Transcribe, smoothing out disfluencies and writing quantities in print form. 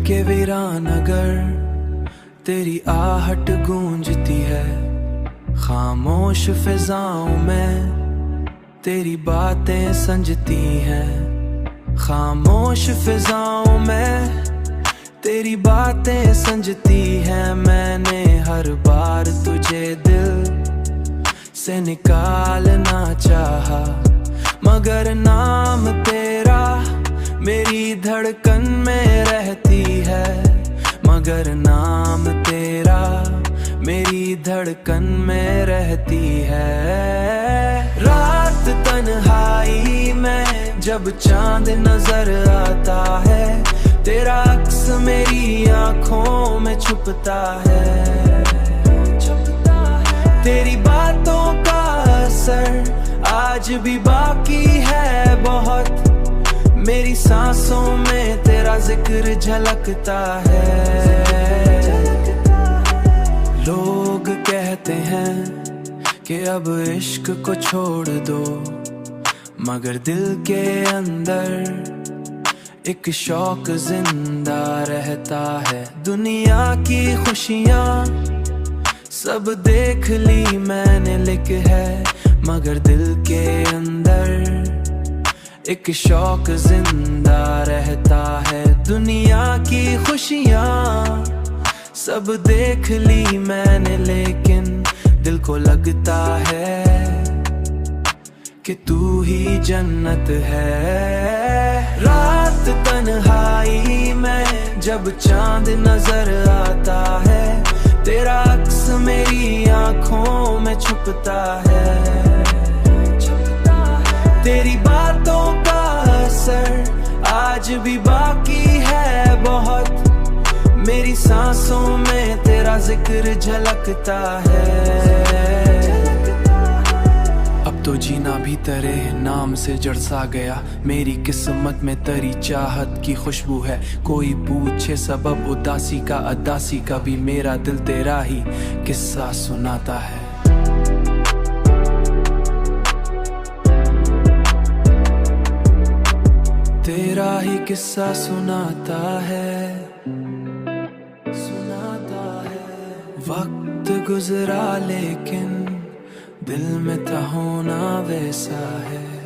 के वीरान अगर तेरी आहट गूंजती है, खामोश फिजाओं में तेरी बातें संजती हैं। खामोश फिजाओं में तेरी बातें संजती हैं। मैंने हर बार तुझे दिल से निकालना चाहा, मगर नाम तेरा मेरी धड़कन में रहती है। मगर नाम तेरा मेरी धड़कन में रहती है। रात तन्हाई में जब चांद नजर आता है, तेरा अक्स मेरी आंखों में छुपता है। तेरी बातों का असर आज भी बाकी है बहुत, मेरी सांसों में तेरा जिक्र झलकता है। लोग कहते हैं कि अब इश्क को छोड़ दो, मगर दिल के अंदर एक शौक जिंदा रहता है। दुनिया की खुशियाँ सब देख ली मैंने लिख है, मगर दिल के अंदर एक शौक जिंदा रहता है। दुनिया की खुशियाँ सब देख ली मैंने, लेकिन दिल को लगता है कि तू ही जन्नत है। रात तन्हाई में जब चांद नजर आता है, तेरा अक्स मेरी आंखों में छुपता है। तेरी बातों का असर आज भी बाकी है बहुत, मेरी सांसों में तेरा जिक्र झलकता है। अब तो जीना भी तेरे नाम से जड़ सा गया, मेरी किस्मत में तेरी चाहत की खुशबू है। कोई पूछे सबब उदासी का, अदासी का भी मेरा दिल तेरा ही किस्सा सुनाता है। तेरा ही किस्सा सुनाता है, सुनाता है। वक्त गुजरा लेकिन दिल में था होना वैसा है।